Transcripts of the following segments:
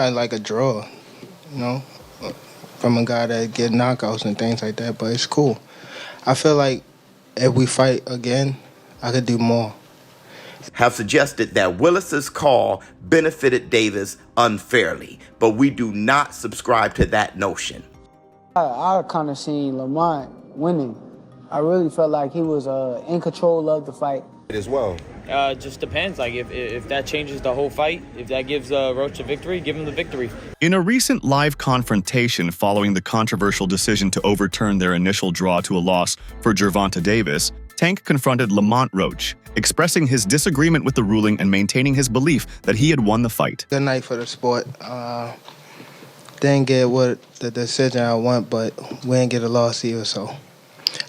nobody like a draw, you know, from a guy that get knockouts and things like that, but it's cool. I feel like if we fight again, I could do more. Have suggested that Willis's call benefited Davis unfairly, but we do not subscribe to that notion. I kind of seen Lamont winning. I really felt like he was in control of the fight. As well. It just depends. Like if that changes the whole fight, if that gives Roach a victory, give him the victory. In a recent live confrontation following the controversial decision to overturn their initial draw to a loss for Gervonta Davis, Tank confronted Lamont Roach, expressing his disagreement with the ruling and maintaining his belief that he had won the fight. Good night for the sport. Didn't get what the decision I want, but we didn't get a loss either, so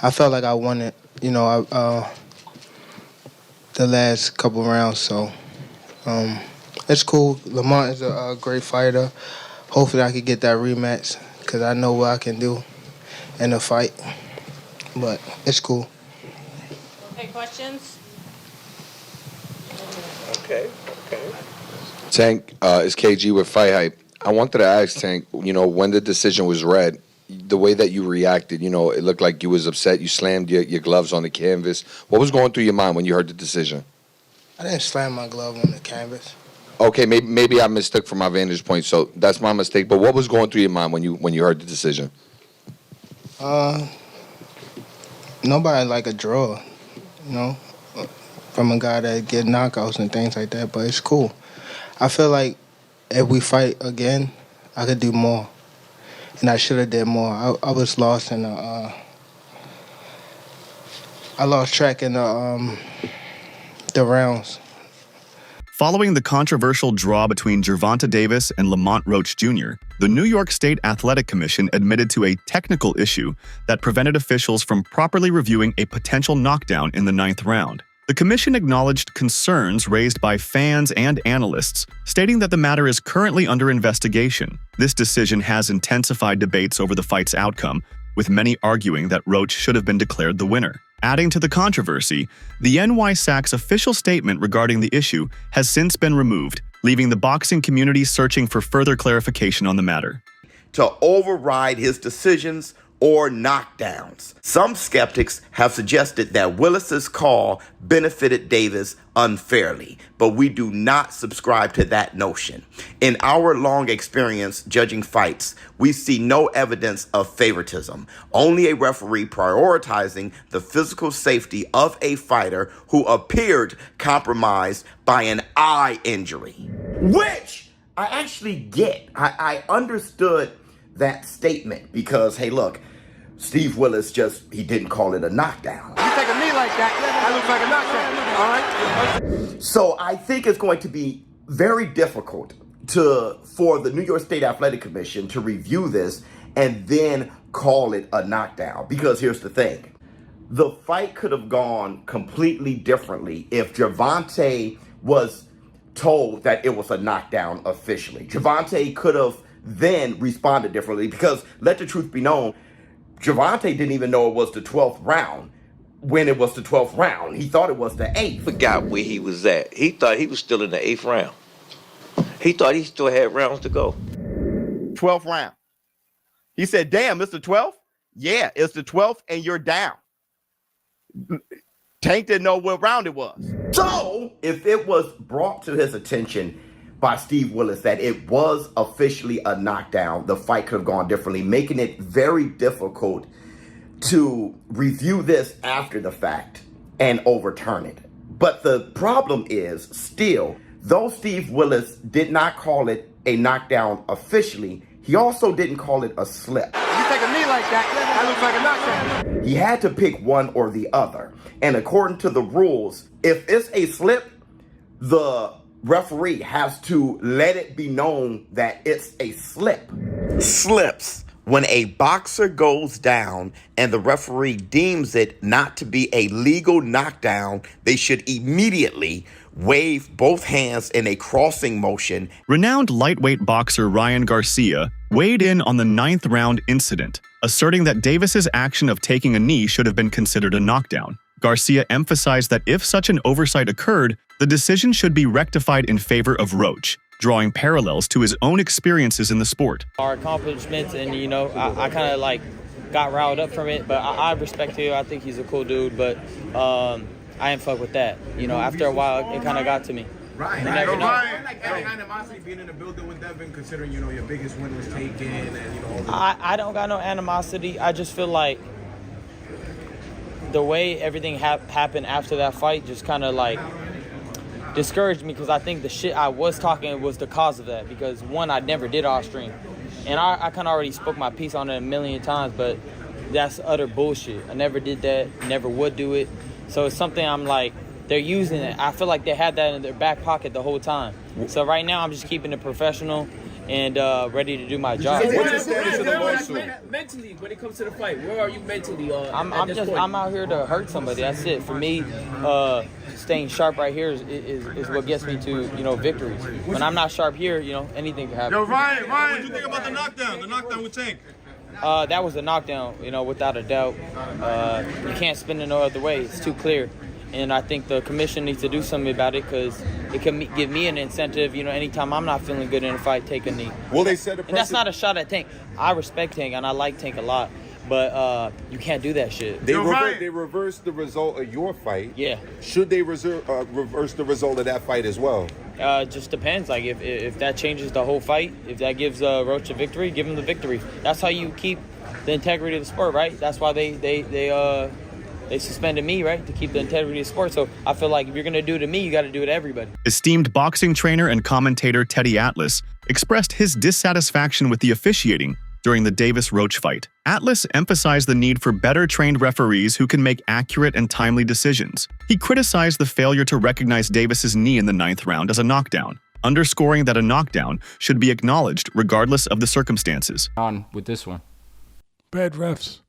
I felt like I won it, you know, the last couple rounds, so it's cool. Lamont is a great fighter. Hopefully I could get that rematch because I know what I can do in a fight, but it's cool. Okay, questions? Okay. Tank, is KG with Fight Hype. I wanted to ask Tank, you know, when the decision was read, the way that you reacted, you know, it looked like you was upset. You slammed your gloves on the canvas. What was going through your mind when you heard the decision? I didn't slam my glove on the canvas. Okay, maybe I mistook from my vantage point, so that's my mistake. But what was going through your mind when you heard the decision? Nobody like a draw, you know, from a guy that get knockouts and things like that, but it's cool. I feel like if we fight again, I could do more. And I should have did more. I was lost in the I lost track in the rounds. Following the controversial draw between Gervonta Davis and Lamont Roach Jr., the New York State Athletic Commission admitted to a technical issue that prevented officials from properly reviewing a potential knockdown in the 9th round. The commission acknowledged concerns raised by fans and analysts, stating that the matter is currently under investigation. This decision has intensified debates over the fight's outcome, with many arguing that Roach should have been declared the winner. Adding to the controversy, the NYSAC's official statement regarding the issue has since been removed, leaving the boxing community searching for further clarification on the matter. To override his decisions or knockdowns. Some skeptics have suggested that Willis's call benefited Davis unfairly, but we do not subscribe to that notion. In our long experience judging fights, we see no evidence of favoritism, only a referee prioritizing the physical safety of a fighter who appeared compromised by an eye injury, which I actually get. I understood that statement because, hey, look, Steve Willis he didn't call it a knockdown. You take a knee like that looks like a knockdown, all right? So I think it's going to be very difficult for the New York State Athletic Commission to review this and then call it a knockdown. Because here's the thing. The fight could have gone completely differently if Gervonta was told that it was a knockdown officially. Gervonta could have then responded differently because, let the truth be known, Gervonta didn't even know it was the 12th round when it was the 12th round. He thought it was the 8th. Forgot where he was at. He thought he was still in the 8th round. He thought he still had rounds to go. 12th round. He said, damn, it's the 12th? Yeah, it's the 12th and you're down. Tank didn't know what round it was. So, if it was brought to his attention by Steve Willis that it was officially a knockdown, the fight could have gone differently, making it very difficult to review this after the fact and overturn it. But the problem is still, though Steve Willis did not call it a knockdown officially, he also didn't call it a slip. You take a knee like that looks like a knockdown. He had to pick one or the other. And according to the rules, if it's a slip, the referee has to let it be known that it's a slip. Slips. When a boxer goes down and the referee deems it not to be a legal knockdown, they should immediately wave both hands in a crossing motion. Renowned lightweight boxer Ryan Garcia weighed in on the 9th round incident, asserting that Davis's action of taking a knee should have been considered a knockdown. Garcia emphasized that if such an oversight occurred, the decision should be rectified in favor of Roach, drawing parallels to his own experiences in the sport. Our accomplishments, and I kind of like got riled up from it, but I respect him. I think he's a cool dude, but I ain't fuck with that. After a while, it kind of got to me. Right. Never know. Like any animosity being in the building with Devin, considering your biggest win was taken, and all that. I don't got no animosity. I just feel like the way everything happened after that fight just kind of like discouraged me, because I think the shit I was talking was the cause of that. Because one, I never did off stream, and I kind of already spoke my piece on it a million times, but that's utter bullshit. I never did that, never would do it. So it's something I'm like, they're using it. I feel like they had that in their back pocket the whole time. So right now I'm just keeping it professional and ready to do my job. What's your status in the lawsuit? Mentally, when it comes to the fight, where are you mentally? I'm out here to hurt somebody. That's it. For me, staying sharp right here is what gets me to victories. When I'm not sharp here, anything can happen. Yo, Ryan, what did you think about the knockdown? The knockdown with Tank? That was a knockdown, without a doubt. You can't spin it no other way. It's too clear. And I think the commission needs to do something about it, because it can give me an incentive, anytime I'm not feeling good in a fight, take a knee. Well, they said and that's not a shot at Tank. I respect Tank, and I like Tank a lot. But you can't do that shit. They reversed the result of your fight. Yeah. Should they reverse the result of that fight as well? It just depends. Like, if that changes the whole fight, if that gives Roach a victory, give him the victory. That's how you keep the integrity of the sport, right? That's why they suspended me, right, to keep the integrity of the sport. So I feel like if you're going to do it to me, you got to do it to everybody. Esteemed boxing trainer and commentator Teddy Atlas expressed his dissatisfaction with the officiating during the Davis-Roach fight. Atlas emphasized the need for better trained referees who can make accurate and timely decisions. He criticized the failure to recognize Davis's knee in the 9th round as a knockdown, underscoring that a knockdown should be acknowledged regardless of the circumstances. On with this one. Bad refs.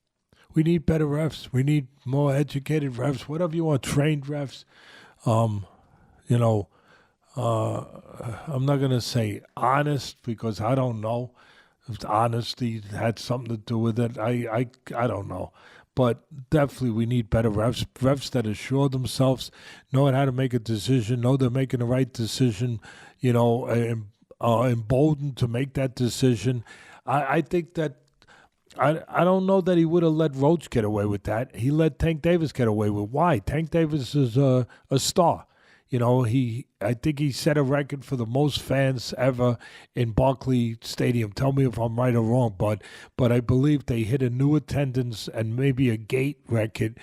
We need better refs. We need more educated refs, whatever you want, trained refs. I'm not going to say honest, because I don't know if honesty had something to do with it. I don't know. But definitely we need better refs, refs that assure themselves, know how to make a decision, know they're making the right decision, emboldened to make that decision. I think that I don't know that he would have let Roach get away with that. He let Tank Davis get away with. Why? Tank Davis is a star. I think he set a record for the most fans ever in Barclays Stadium. Tell me if I'm right or wrong, but I believe they hit a new attendance and maybe a gate record.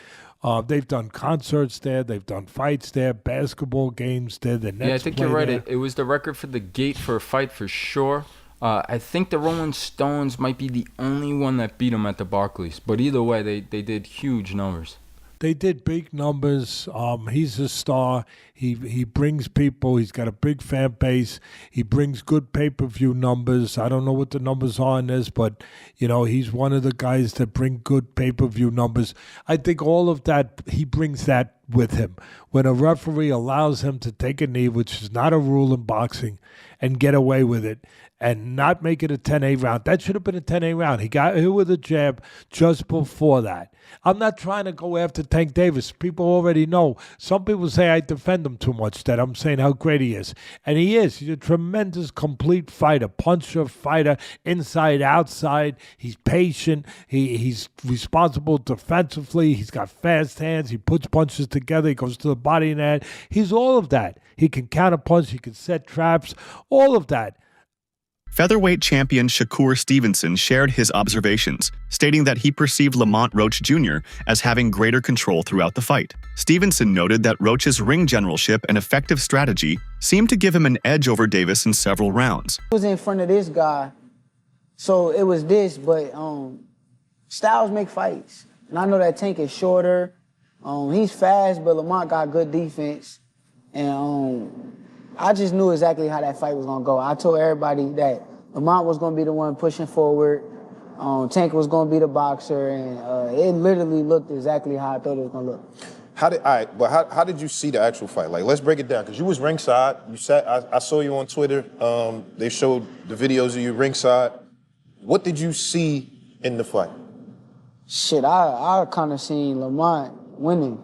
They've done concerts there. They've done fights there, basketball games there. I think you're right. It was the record for the gate for a fight for sure. I think the Rolling Stones might be the only one that beat them at the Barclays. But either way, they did huge numbers. They did big numbers. He's a star. He brings people. He's got a big fan base. He brings good pay-per-view numbers. I don't know what the numbers are in this, but, he's one of the guys that bring good pay-per-view numbers. I think all of that, he brings that with him. When a referee allows him to take a knee, which is not a rule in boxing, and get away with it, and not make it a 10-8 round. That should have been a 10-8 round. He got hit with a jab just before that. I'm not trying to go after Tank Davis. People already know. Some people say I defend him too much, that I'm saying how great he is. And he is. He's a tremendous, complete fighter, puncher, fighter, inside, outside. He's patient. He's responsible defensively. He's got fast hands. He puts punches together. He goes to the body and head. He's all of that. He can counterpunch. He can set traps. All of that. Featherweight champion Shakur Stevenson shared his observations, stating that he perceived Lamont Roach Jr. as having greater control throughout the fight. Stevenson noted that Roach's ring generalship and effective strategy seemed to give him an edge over Davis in several rounds. I was in front of this guy, so it was this, but styles make fights. And I know that Tank is shorter. He's fast, but Lamont got good defense. And I just knew exactly how that fight was going to go. I told everybody that Lamont was going to be the one pushing forward. Tank was going to be the boxer, and it literally looked exactly how I thought it was going to look. How did you see the actual fight? Like, let's break it down, because you was ringside. You sat. I saw you on Twitter. They showed the videos of you ringside. What did you see in the fight? Shit, I kind of seen Lamont winning.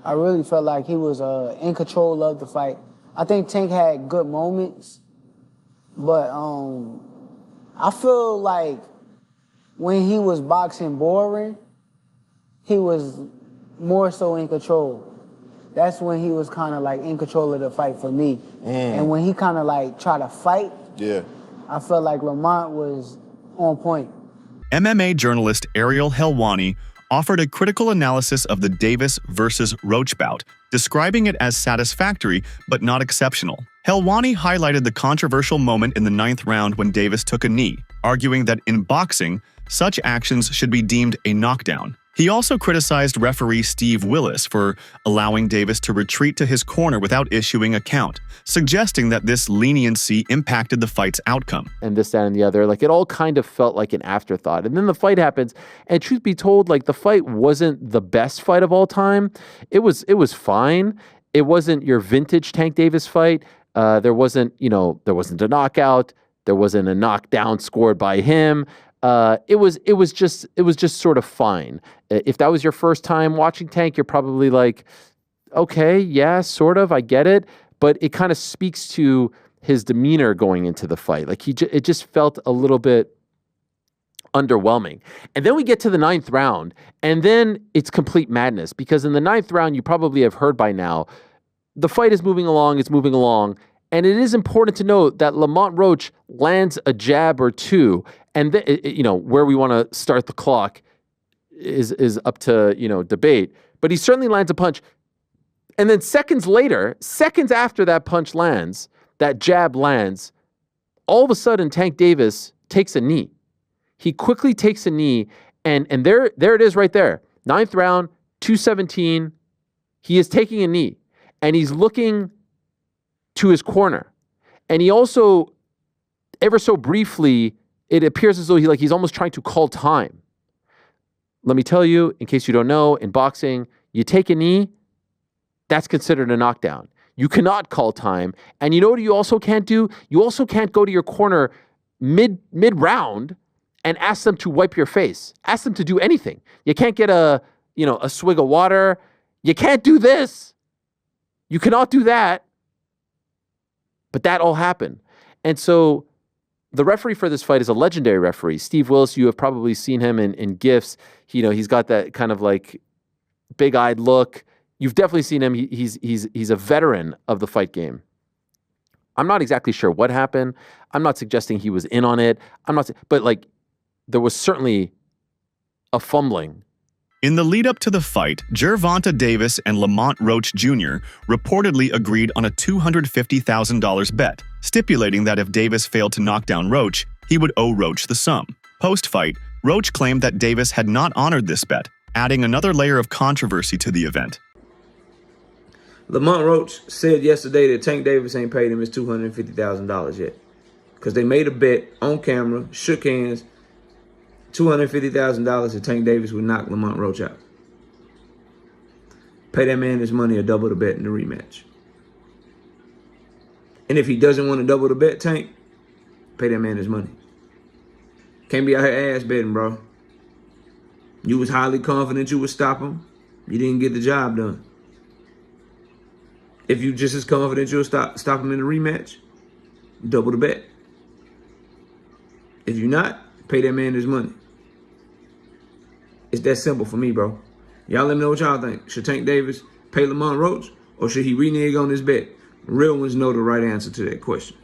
I really felt like he was in control of the fight. I think Tank had good moments, But I feel like when he was boxing boring, he was more so in control. That's when he was kind of like in control of the fight for me. And when he kind of like tried to fight, I felt like Lamont was on point. MMA journalist Ariel Helwani offered a critical analysis of the Davis versus Roach bout, describing it as satisfactory but not exceptional. Helwani highlighted the controversial moment in the 9th round when Davis took a knee, arguing that in boxing, such actions should be deemed a knockdown. He also criticized referee Steve Willis for allowing Davis to retreat to his corner without issuing a count, suggesting that this leniency impacted the fight's outcome. And this, that, and the other. Like, it all kind of felt like an afterthought. And then the fight happens, and truth be told, like, the fight wasn't the best fight of all time. It was fine. It wasn't your vintage Tank Davis fight. There wasn't a knockout. There wasn't a knockdown scored by him. It was just sort of fine. If that was your first time watching Tank, you're probably like, okay, yeah, sort of, I get it. But it kind of speaks to his demeanor going into the fight. Like it just felt a little bit underwhelming. And then we get to the 9th round, and then it's complete madness, because in the 9th round, you probably have heard by now, the fight is moving along, and it is important to note that Lamont Roach lands a jab or two, and where we want to start the clock is up to debate. But he certainly lands a punch, and then seconds after that punch lands, that jab lands, all of a sudden Tank Davis takes a knee. He quickly takes a knee, and there it is right there. 9th round, 2:17. He is taking a knee, and he's looking to his corner. And he also, ever so briefly, it appears as though he's almost trying to call time. Let me tell you, in case you don't know, in boxing, you take a knee, that's considered a knockdown. You cannot call time. And you know what you also can't do? You also can't go to your corner mid-round and ask them to wipe your face. Ask them to do anything. You can't get a swig of water. You can't do this. You cannot do that. But that all happened. And so the referee for this fight is a legendary referee. Steve Willis, you have probably seen him in GIFs. He's got that kind of like big-eyed look. You've definitely seen him. He's a veteran of the fight game. I'm not exactly sure what happened. I'm not suggesting he was in on it. But there was certainly a fumbling. In the lead-up to the fight, Gervonta Davis and Lamont Roach Jr. reportedly agreed on a $250,000 bet, stipulating that if Davis failed to knock down Roach, he would owe Roach the sum. Post-fight, Roach claimed that Davis had not honored this bet, adding another layer of controversy to the event. Lamont Roach said yesterday that Tank Davis ain't paid him his $250,000 yet, because they made a bet on camera, shook hands, $250,000 if Tank Davis would knock Lamont Roach out. Pay that man his money or double the bet in the rematch. And if he doesn't want to double the bet, Tank, pay that man his money. Can't be out here ass betting, bro. You was highly confident you would stop him. You didn't get the job done. If you just as confident you'll stop him in the rematch, double the bet. If you're not, pay that man his money. It's that simple for me, bro. Y'all let me know what y'all think. Should Tank Davis pay Lamont Roach, or should he renege on this bet? Real ones know the right answer to that question.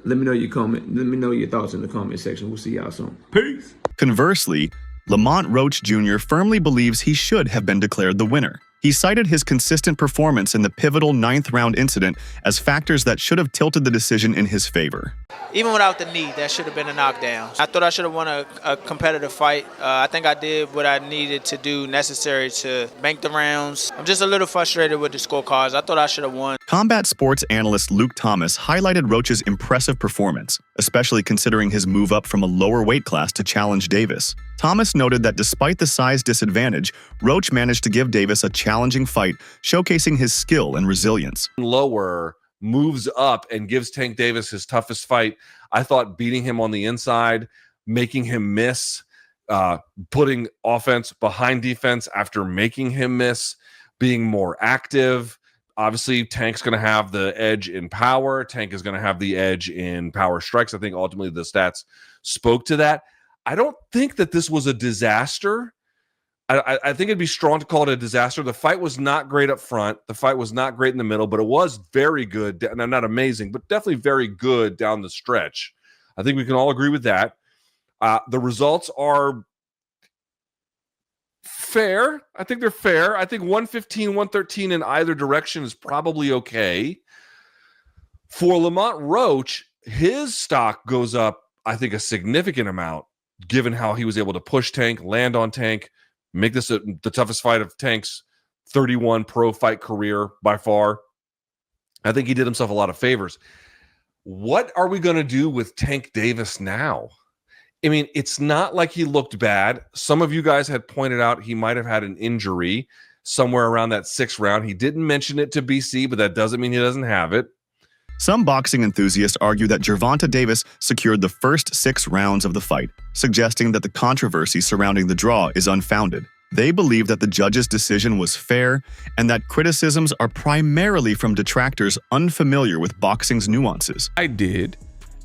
Let me know your comment. Let me know your thoughts in the comment section. We'll see y'all soon. Peace. Conversely, Lamont Roach Jr. firmly believes he should have been declared the winner. He cited his consistent performance in the pivotal 9th round incident as factors that should have tilted the decision in his favor. Even without the knee, that should have been a knockdown. I thought I should have won a competitive fight. I think I did what I needed to do necessary to bank the rounds. I'm just a little frustrated with the scorecards. I thought I should have won. Combat sports analyst Luke Thomas highlighted Roach's impressive performance, especially considering his move up from a lower weight class to challenge Davis. Thomas noted that despite the size disadvantage, Roach managed to give Davis a challenging fight, showcasing his skill and resilience. Lower moves up and gives Tank Davis his toughest fight. I thought beating him on the inside, making him miss, putting offense behind defense after making him miss, being more active. Obviously, Tank's going to have the edge in power. Tank is going to have the edge in power strikes. I think ultimately the stats spoke to that. I don't think that this was a disaster. I think it'd be strong to call it a disaster. The fight was not great up front. The fight was not great in the middle, but it was very good. Not amazing, but definitely very good down the stretch. I think we can all agree with that. The results are fair. I think they're fair. I think 115, 113 in either direction is probably okay. For Lamont Roach, his stock goes up, I think, a significant amount, given how he was able to push Tank, land on Tank, make this the toughest fight of Tank's 31 pro fight career by far. I think he did himself a lot of favors. What are we going to do with Tank Davis now? I mean, it's not like he looked bad. Some of you guys had pointed out he might have had an injury somewhere around that 6th round. He didn't mention it to BC, but that doesn't mean he doesn't have it. Some boxing enthusiasts argue that Gervonta Davis secured the first 6 rounds of the fight, suggesting that the controversy surrounding the draw is unfounded. They believe that the judge's decision was fair and that criticisms are primarily from detractors unfamiliar with boxing's nuances. I did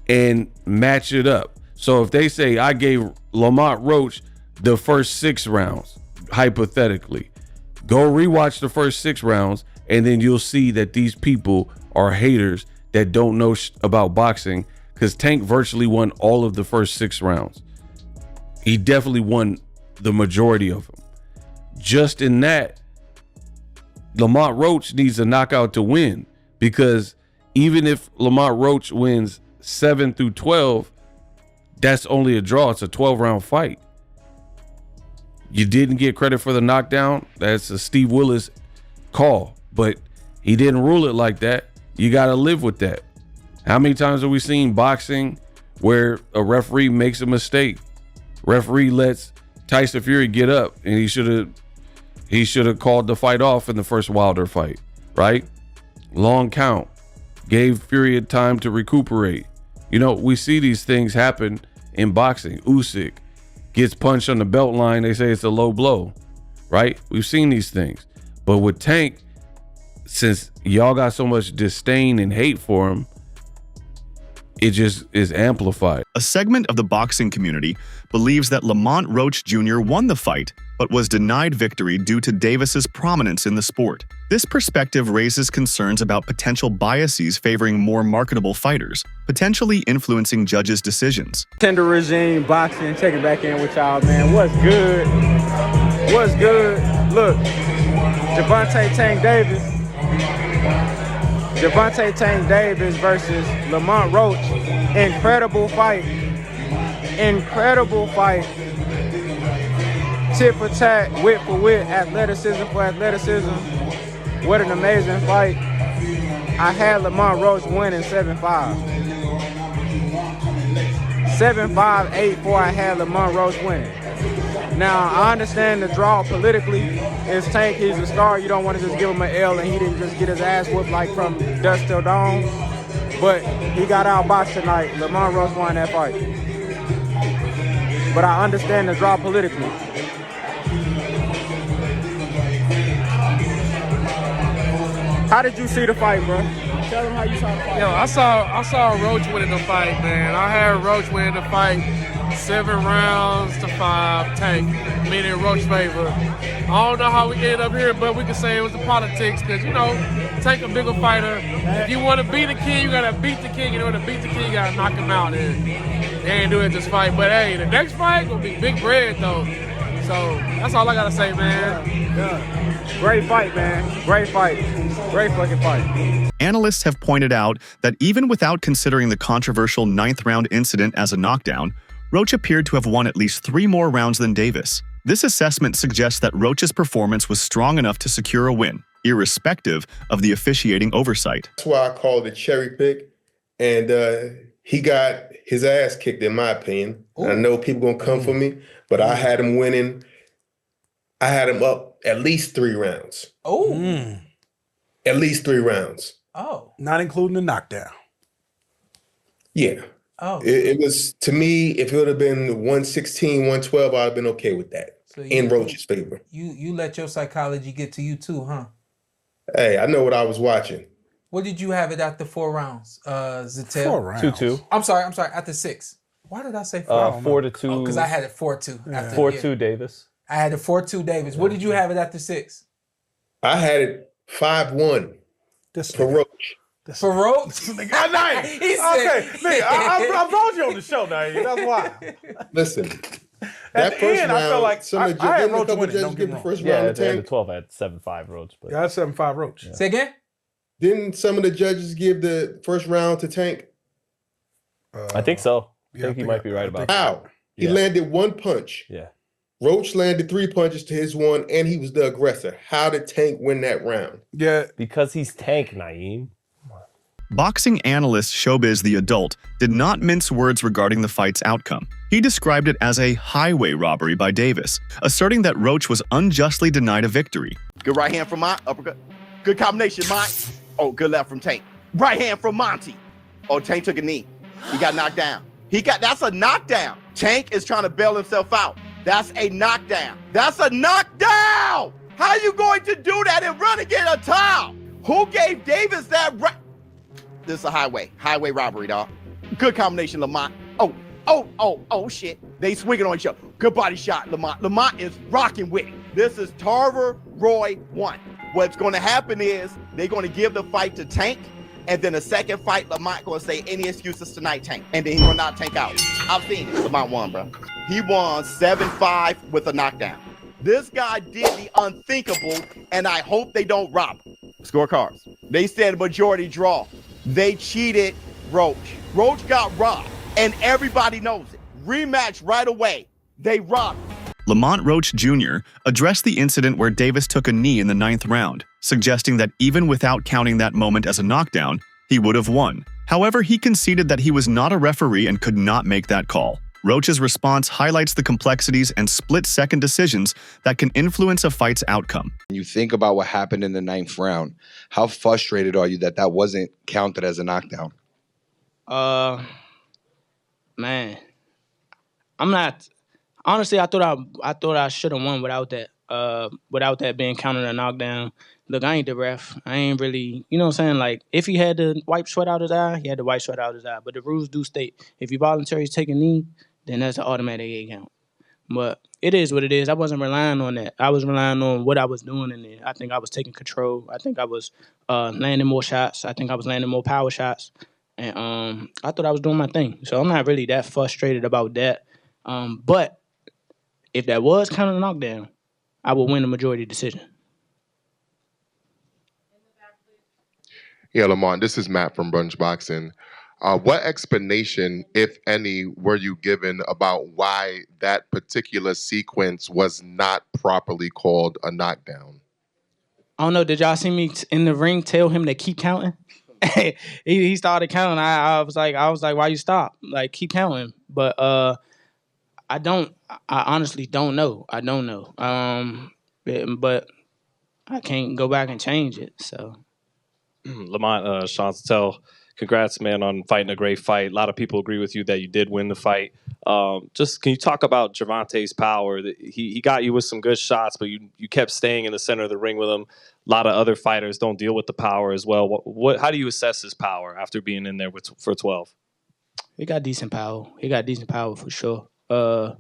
and match it up. So if they say I gave Lamont Roach the first 6 rounds, hypothetically, go rewatch the first 6 rounds and then you'll see that these people are haters that don't know about boxing, because Tank virtually won all of the first 6 rounds. He definitely won the majority of them. Just in that, Lamont Roach needs a knockout to win, because even if Lamont Roach wins 7 through 12, that's only a draw. It's a 12-round fight. You didn't get credit for the knockdown. That's a Steve Willis call, but he didn't rule it like that. You got to live with that. How many times have we seen boxing where a referee makes a mistake? Referee lets Tyson Fury get up, and he should have called the fight off in the first Wilder fight, right? Long count. Gave Fury time to recuperate. You know, we see these things happen in boxing. Usyk gets punched on the belt line. They say it's a low blow, right? We've seen these things. But with Tank, since y'all got so much disdain and hate for him, it just is amplified. A segment of the boxing community believes that Lamont Roach Jr. won the fight, but was denied victory due to Davis's prominence in the sport. This perspective raises concerns about potential biases favoring more marketable fighters, potentially influencing judges' decisions. Tender regime, boxing, check it back in with y'all, man. What's good? What's good? Look, Gervonta Tank Davis. Gervonta Tank Davis versus Lamont Roach. Incredible fight. Incredible fight. Tit for tat, wit for wit, athleticism for athleticism. What an amazing fight. I had Lamont Roach winning 7-5. 7-5, 8-4, I had Lamont Roach winning. Now, I understand the draw politically. It's Tank, he's a star. You don't want to just give him an L and he didn't just get his ass whooped like from dusk till dawn. But he got outboxed tonight. Lamont Roach won that fight. But I understand the draw politically. How did you see the fight, bro? Tell them how you saw the fight. Yo, I saw Roach winning the fight, man. I had Roach winning the fight 7 rounds to 5, Tank, meaning Roach favor. I don't know how we ended up here, but we can say it was the politics, because, you know, Tank a bigger fighter. If you want to beat a king, you got to beat the king. In order to beat the king, you got to knock him out. And they ain't doing this fight. But, hey, the next fight going to be big bread, though. So that's all I got to say, man. Yeah. Great fight, man. Great fight. Great fucking fight. Analysts have pointed out that even without considering the controversial 9th round incident as a knockdown, Roach appeared to have won at least 3 more rounds than Davis. This assessment suggests that Roach's performance was strong enough to secure a win, irrespective of the officiating oversight. That's why I call it a cherry pick, and he got his ass kicked, in my opinion. I know people gonna come for me, but I had him winning. I had him up at least 3 rounds. Oh. At least 3 rounds. Oh. Not including the knockdown. Yeah. Oh. It was, to me, if it would have been 116, 112, I'd have been okay with that. So in Roach's favor. You let your psychology get to you too, huh? Hey, I know what I was watching. What did you have it after 4 rounds, Zatel? 4 rounds. 2-2. I'm sorry, after 6. Why did I say 4? 4-2. Because I had it 4-2. After 4-2 Davis. I had it 4-2 Davis. What did you have it after 6? I had it 5-1 for Roach. For Roach? He said, okay, nigga, I brought you on the show now. That's why. Listen, At that the first end, round, I felt like some of the I had didn't a Roach couple winning. judges Don't give get the me first wrong. round Yeah, to at the end Tank. of 12, I had 7-5 Roach. But Yeah, that's 7-5 Roach. Say again? Didn't some of the judges give the first round to Tank? I think so. I think he might be right about that. How? He landed 1 punch. Yeah. Roach landed 3 punches to his 1, and he was the aggressor. How did Tank win that round? Yeah. Because he's Tank, Naeem. Boxing analyst Showbiz the Adult did not mince words regarding the fight's outcome. He described it as a highway robbery by Davis, asserting that Roach was unjustly denied a victory. Good right hand from Mont, uppercut. Good combination, Mont. Oh, good left from Tank. Right hand from Monty. Oh, Tank took a knee. He got knocked down. That's a knockdown. Tank is trying to bail himself out. That's a knockdown. That's a knockdown! How are you going to do that and run and get a towel? Who gave Davis that right? This is a highway robbery, dog. Good combination, Lamont. Oh, shit. They swinging on each other. Good body shot, Lamont. Lamont is rocking with it. This is Tarver Roy 1. What's going to happen is they're going to give the fight to Tank, and then the second fight, Lamont going to say any excuses tonight, Tank. And then he will knock Tank out. I've seen it. Lamont won, bro. He won 7-5 with a knockdown. This guy did the unthinkable, and I hope they don't rob him. Scorecards. They said majority draw. They cheated Roach. Roach got robbed, and everybody knows it. Rematch right away. They robbed him. Lamont Roach Jr. addressed the incident where Davis took a knee in the 9th round, suggesting that even without counting that moment as a knockdown, he would have won. However, he conceded that he was not a referee and could not make that call. Roach's response highlights the complexities and split-second decisions that can influence a fight's outcome. When you think about what happened in the 9th round, how frustrated are you that that wasn't counted as a knockdown? Man, I'm not. Honestly, I thought I should have won without that being counted a knockdown. Look, I ain't the ref. I ain't really, you know what I'm saying? Like, if he had to wipe sweat out his eye, he had to wipe sweat out his eye. But the rules do state, if you voluntarily take a knee, then that's an automatic 8 count. But it is what it is. I wasn't relying on that. I was relying on what I was doing in there. I think I was taking control. I think I was landing more shots. I think I was landing more power shots. And I thought I was doing my thing. So I'm not really that frustrated about that. But if that was kind of a knockdown, I would win the majority decision. Yeah, Lamont, this is Matt from Brunch Boxing. What explanation, if any, were you given about why that particular sequence was not properly called a knockdown? I don't know. Did y'all see me in the ring tell him to keep counting? he started counting. I was like, why you stop? Like, keep counting. But I honestly don't know. I don't know. But I can't go back and change it. So, Lamont, Sean Zatel, congrats, man, on fighting a great fight. A lot of people agree with you that you did win the fight. Just can you talk about Gervonta's power? He got you with some good shots, but you kept staying in the center of the ring with him. A lot of other fighters don't deal with the power as well. How do you assess his power after being in there for 12? he got decent power. He got decent power for sure. I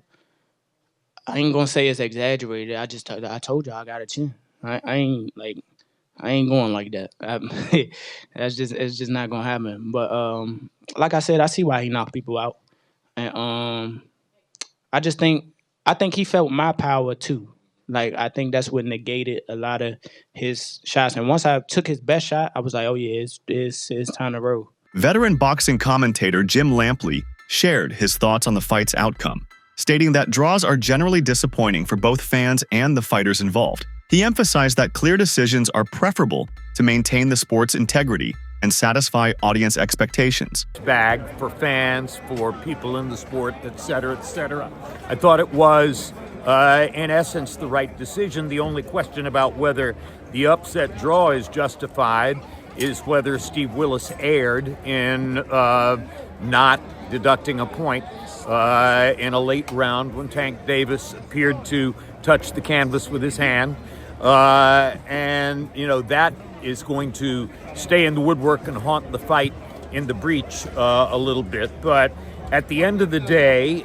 ain't gonna say it's exaggerated. I told you I got a chin. I ain't going like that. It's just not gonna happen. But like I said, I see why he knocked people out, and I think he felt my power too. Like, I think that's what negated a lot of his shots. And once I took his best shot, I was like, oh yeah, it's time to roll. Veteran boxing commentator Jim Lampley shared his thoughts on the fight's outcome, stating that draws are generally disappointing for both fans and the fighters involved. He emphasized that clear decisions are preferable to maintain the sport's integrity and satisfy audience expectations. Bag for fans, for people in the sport, et cetera, et cetera. I thought it was, in essence, the right decision. The only question about whether the upset draw is justified is whether Steve Willis erred in not deducting a point in a late round when Tank Davis appeared to touch the canvas with his hand. And, you know, that is going to stay in the woodwork and haunt the fight in the breach a little bit. But at the end of the day,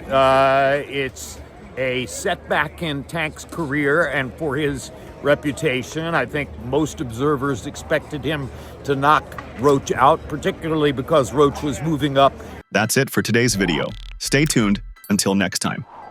it's a setback in Tank's career and for his reputation. I think most observers expected him to knock Roach out, particularly because Roach was moving up. That's it for today's video. Stay tuned until next time.